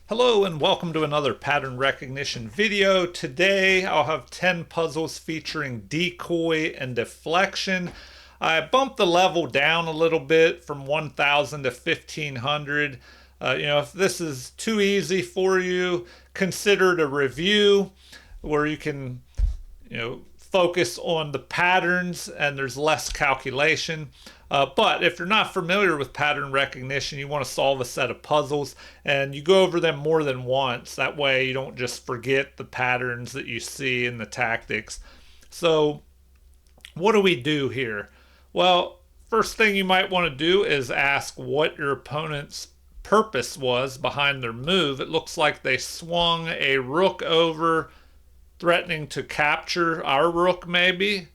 Hello and welcome to another pattern recognition video. Today I'll have 10 puzzles featuring decoy and deflection. I bumped the level down a little bit from 1000 to 1500. If this is too easy for you, consider it a review where you can focus on the patterns and there's less calculation. But if you're not familiar with pattern recognition, you want to solve a set of puzzles and you go over them more than once. That way you don't just forget the patterns that you see in the tactics. So what do we do here? Well, first thing you might want to do is ask what your opponent's purpose was behind their move. It looks like they swung a rook over, threatening to capture our rook maybe,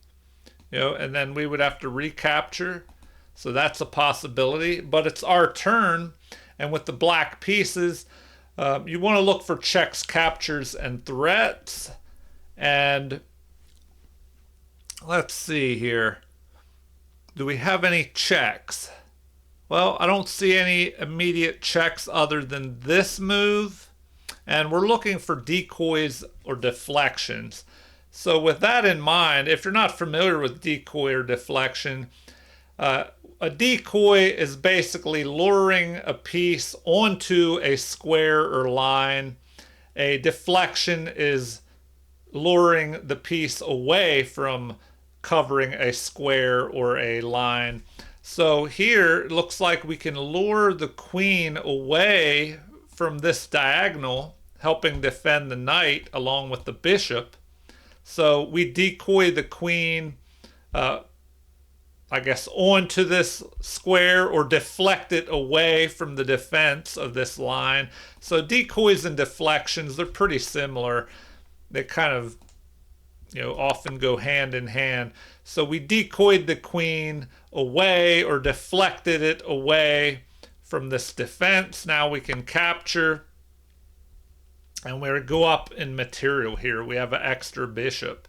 and then we would have to recapture. So that's a possibility, but it's our turn. And with the black pieces, you want to look for checks, captures, and threats. And let's see here. Do we have any checks? Well, I don't see any immediate checks other than this move. And we're looking for decoys or deflections. So with that in mind, if you're not familiar with decoy or deflection, a decoy is basically luring a piece onto a square or line. A deflection is luring the piece away from covering a square or a line. So here it looks like we can lure the queen away from this diagonal, helping defend the knight along with the bishop. So we decoy the queen, onto this square or deflect it away from the defense of this line. So decoys and deflections, they're pretty similar. They kind of, often go hand in hand. So we decoyed the queen away or deflected it away from this defense. Now we can capture. And we go up in material here. We have an extra bishop.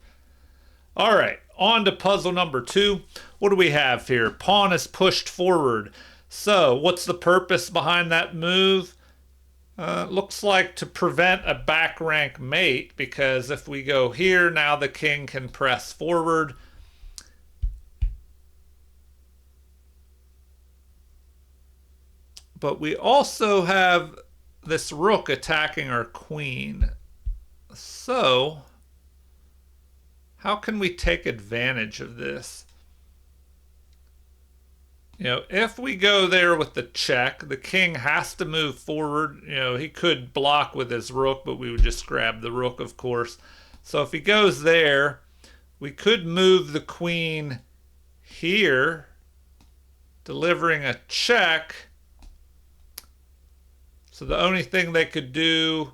All right, on to puzzle number 2. What do we have here? Pawn is pushed forward. So what's the purpose behind that move? Looks like to prevent a back rank mate, because if we go here, now the king can press forward. But we also have this rook attacking our queen. So how can we take advantage of this? If we go there with the check, the king has to move forward. He could block with his rook, but we would just grab the rook, of course. So if he goes there, we could move the queen here, delivering a check. So the only thing they could do,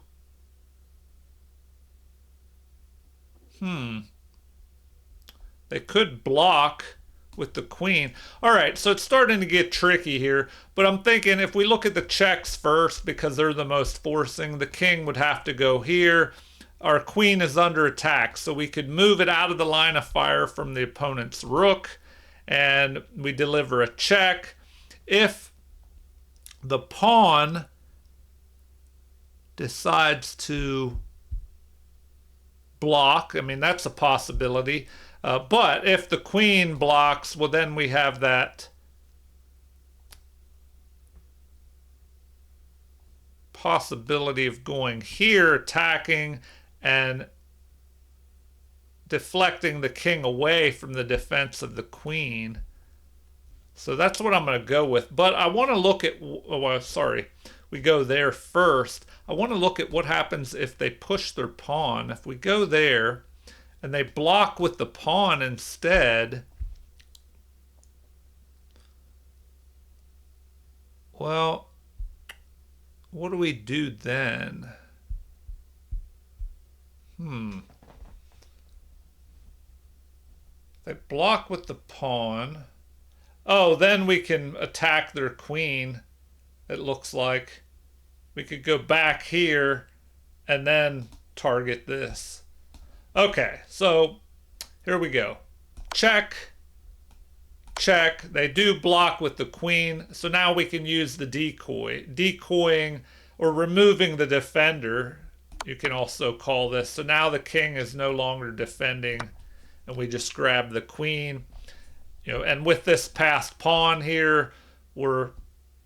they could block with the queen. All right, so it's starting to get tricky here, but I'm thinking if we look at the checks first, because they're the most forcing, the king would have to go here. Our queen is under attack, so we could move it out of the line of fire from the opponent's rook, and we deliver a check. If the pawn decides to block, that's a possibility. But if the queen blocks, well, then we have that possibility of going here, attacking, and deflecting the king away from the defense of the queen. So that's what I'm going to go with. But I want to look at, we go there first. I want to look at what happens if they push their pawn. If we go there and they block with the pawn instead, well, what do we do then? They block with the pawn. Oh, then we can attack their queen. It looks like we could go back here and then target this. Okay, so here we go. Check, check. They do block with the queen, so now we can use the decoy. Decoying or removing the defender, you can also call this. So now the king is no longer defending, and we just grab the queen. And with this passed pawn here, we're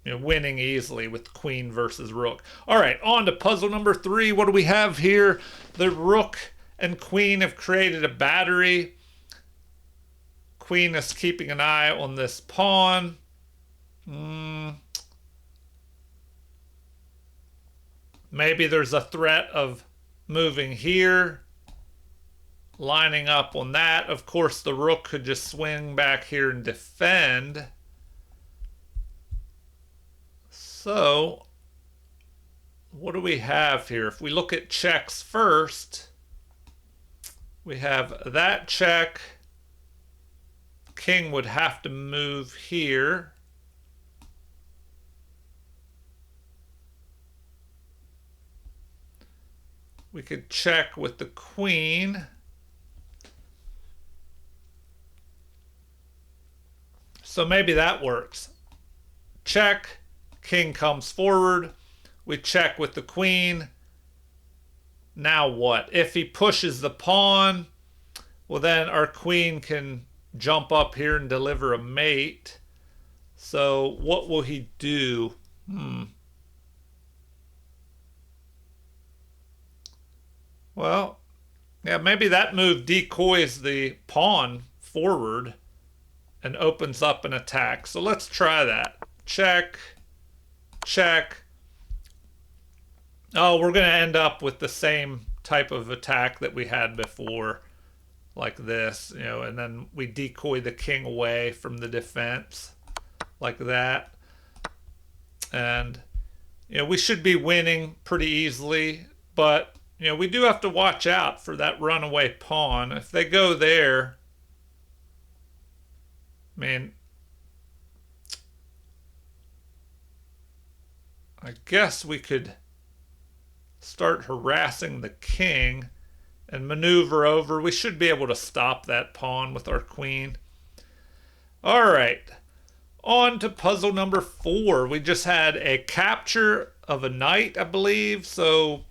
winning easily with queen versus rook. All right, on to puzzle number 3. What do we have here? The rook and queen have created a battery. Queen is keeping an eye on this pawn. Maybe there's a threat of moving here, lining up on that. Of course, the rook could just swing back here and defend. So, what do we have here? If we look at checks first, we have that check. King would have to move here. We could check with the queen. So maybe that works. Check, king comes forward. We check with the queen. Now what? If he pushes the pawn, well then our queen can jump up here and deliver a mate. So what will he do? Well, yeah, maybe that move decoys the pawn forward and opens up an attack. So let's try that. Check, check. Oh, we're going to end up with the same type of attack that we had before, like this, and then we decoy the king away from the defense, like that. And, we should be winning pretty easily, but, we do have to watch out for that runaway pawn. If they go there, I guess we could start harassing the king and maneuver over. We should be able to stop that pawn with our queen. All right, on to puzzle number 4. We just had a capture of a knight, I believe. So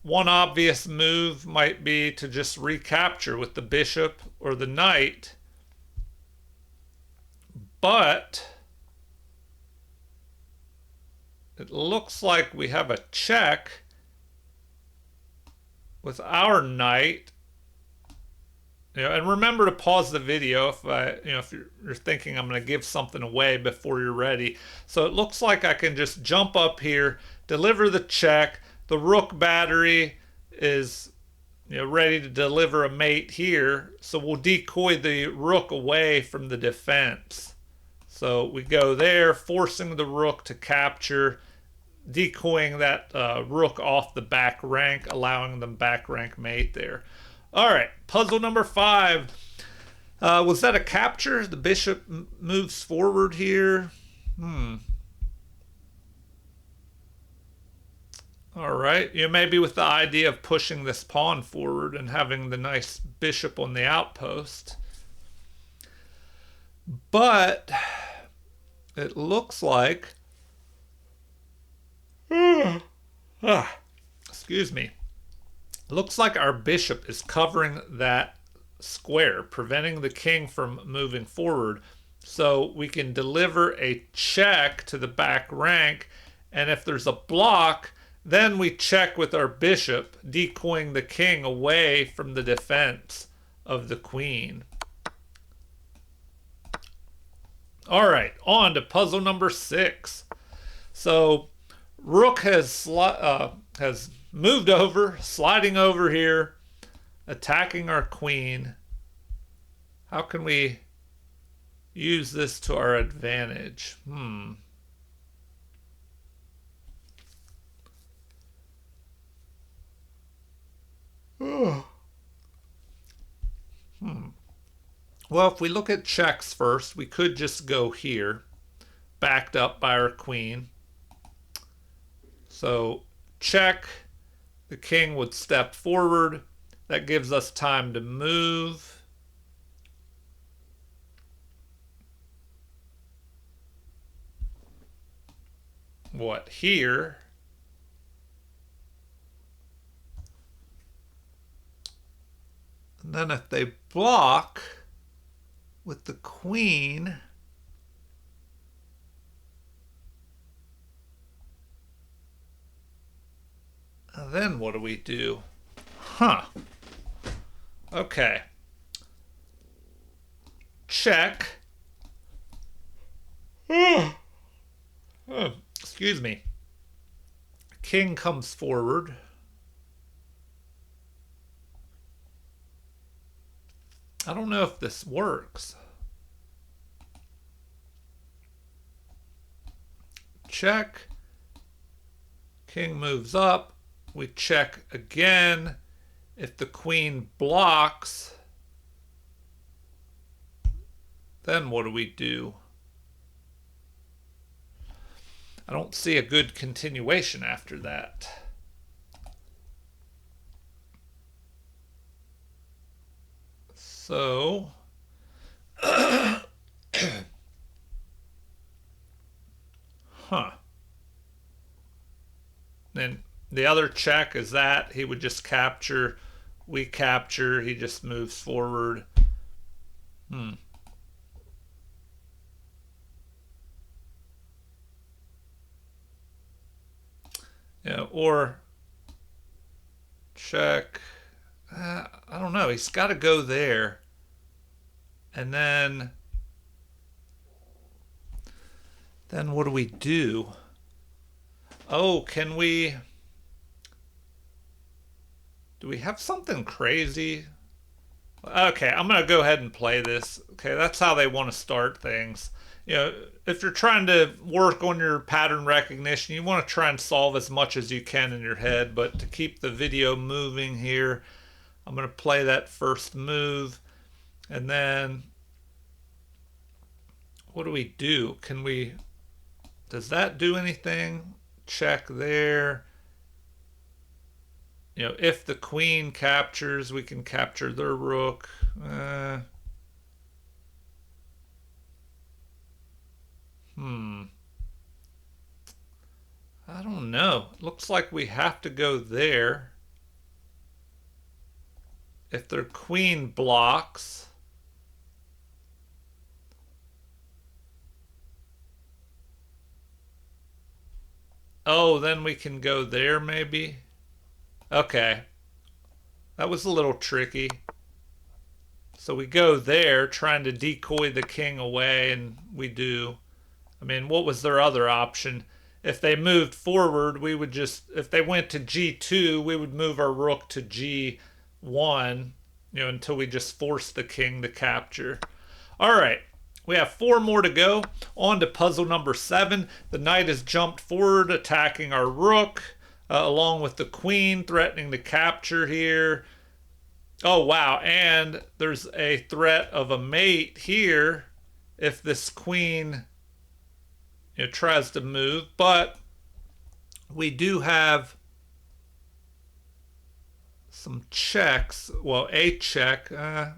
one obvious move might be to just recapture with the bishop or the knight. But it looks like we have a check with our knight. And remember to pause the video if you're thinking I'm going to give something away before you're ready. So it looks like I can just jump up here, deliver the check. The rook battery is ready to deliver a mate here. So we'll decoy the rook away from the defense. So we go there, forcing the rook to capture, decoying that rook off the back rank, allowing them back rank mate there. All right, puzzle number 5. Was that a capture? The bishop moves forward here. All right, maybe with the idea of pushing this pawn forward and having the nice bishop on the outpost. But it looks like, excuse me, looks like our bishop is covering that square, preventing the king from moving forward. So we can deliver a check to the back rank, and if there's a block, then we check with our bishop, decoying the king away from the defense of the queen. All right, on to puzzle number 6. So rook has moved over, sliding over here, attacking our queen. How can we use this to our advantage? Well, if we look at checks first, we could just go here, backed up by our queen. So check, the king would step forward. That gives us time to move. What, here? And then if they block with the queen, then what do we do? Huh. Okay. Check. Excuse me. King comes forward. I don't know if this works. Check. King moves up. We check again. If the queen blocks, then what do we do? I don't see a good continuation after that. So, huh. Then the other check is that he would just capture, we capture, he just moves forward. Yeah, or check. I don't know. He's got to go there. And then what do we do? Oh, do we have something crazy? Okay, I'm going to go ahead and play this. Okay, that's how they want to start things. You know, if you're trying to work on your pattern recognition, you want to try and solve as much as you can in your head. But to keep the video moving here, I'm going to play that first move. And then what do we do? Does that do anything? Check there. You know, if the queen captures, we can capture their rook. I don't know. It looks like we have to go there. If their queen blocks, oh, then we can go there maybe. Okay. That was a little tricky. So we go there trying to decoy the king away, and we do. I mean, what was their other option? If they moved forward, we would just, if they went to g2, we would move our rook to g1, you know, until we just force the king to capture. All right. We have 4 more to go. On to puzzle number 7. The knight has jumped forward, attacking our rook, along with the queen, threatening to capture here. Oh, wow. And there's a threat of a mate here if this queen, you know, tries to move. But we do have some checks. Well, a check. I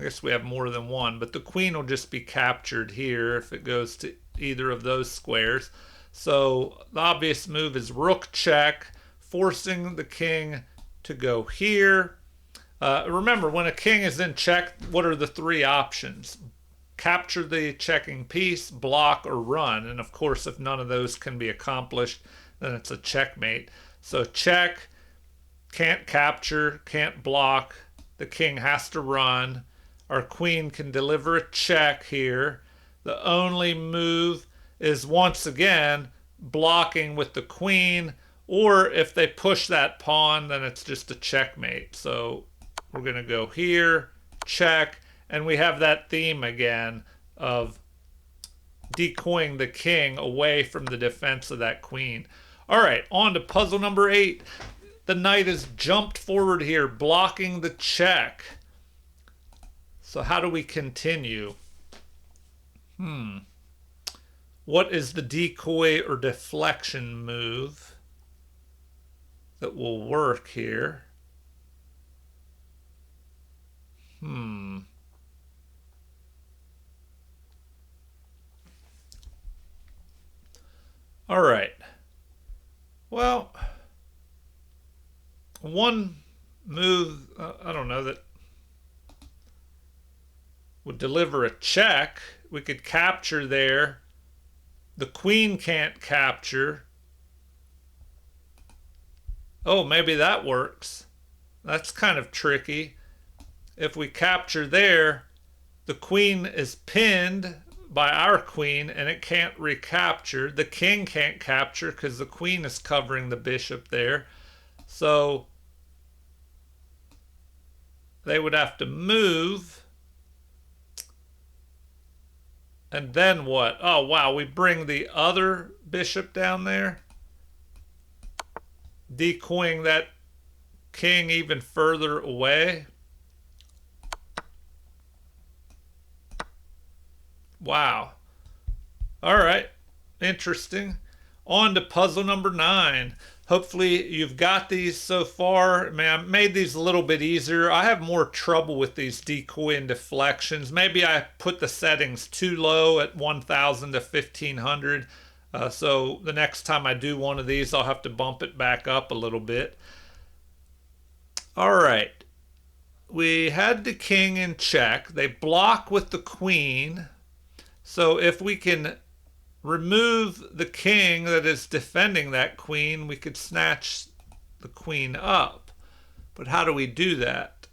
guess we have more than one. But the queen will just be captured here if it goes to either of those squares. So the obvious move is rook check, forcing the king to go here. Remember, when a king is in check, what are the 3 options? Capture the checking piece, block, or run. And of course, if none of those can be accomplished, then it's a checkmate. So check, can't capture, can't block. The king has to run. Our queen can deliver a check here. The only move is, once again, blocking with the queen. Or if they push that pawn, then it's just a checkmate. So we're going to go here, check, and we have that theme again of decoying the king away from the defense of that queen. All right, on to puzzle number 8. The knight has jumped forward here, blocking the check. So how do we continue? What is the decoy or deflection move that will work here? All right. Well, one move, I don't know, that would deliver a check. We could capture there. The queen can't capture. Oh, maybe that works. That's kind of tricky. If we capture there, the queen is pinned by our queen and it can't recapture. The king can't capture because the queen is covering the bishop there. So they would have to move. And then what? Oh, wow. We bring the other bishop down there, decoying that king even further away. Wow. All right. Interesting. On to puzzle number 9. Hopefully you've got these so far. I made these a little bit easier. I have more trouble with these decoy and deflections. Maybe I put the settings too low at 1000 to 1500. So the next time I do one of these, I'll have to bump it back up a little bit. All right. We had the king in check. They block with the queen. So if we can remove the king that is defending that queen, we could snatch the queen up. But how do we do that?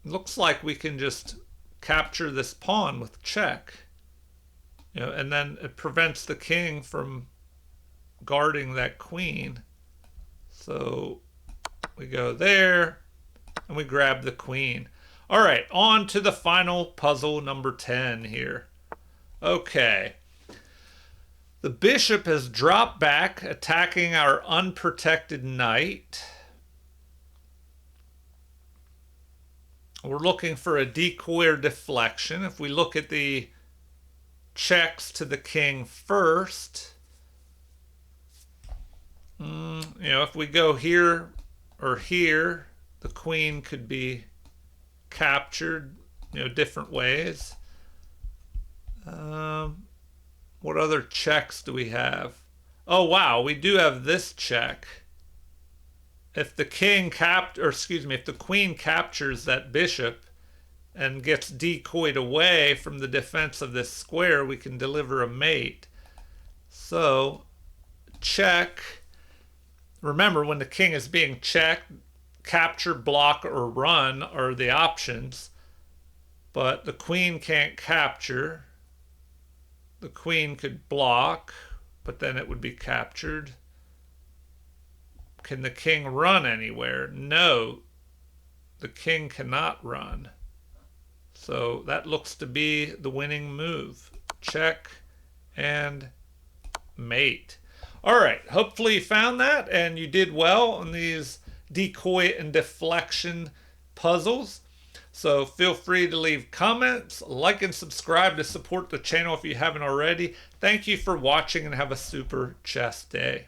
It looks like we can just capture this pawn with check. And then it prevents the king from guarding that queen. So we go there and we grab the queen. All right, on to the final puzzle, number 10 here. Okay. The bishop has dropped back, attacking our unprotected knight. We're looking for a decoy or deflection. If we look at the checks to the king first, if we go here or here, the queen could be captured, different ways. What other checks do we have? Oh, wow, we do have this check. If the if the queen captures that bishop and gets decoyed away from the defense of this square, we can deliver a mate. So, check. Remember, when the king is being checked, capture, block, or run are the options. But the queen can't capture. The queen could block, but then it would be captured. Can the king run anywhere? No, the king cannot run. So that looks to be the winning move. Check and mate. All right, hopefully you found that and you did well on these decoy and deflection puzzles. So feel free to leave comments, like and subscribe to support the channel if you haven't already. Thank you for watching and have a super chess day.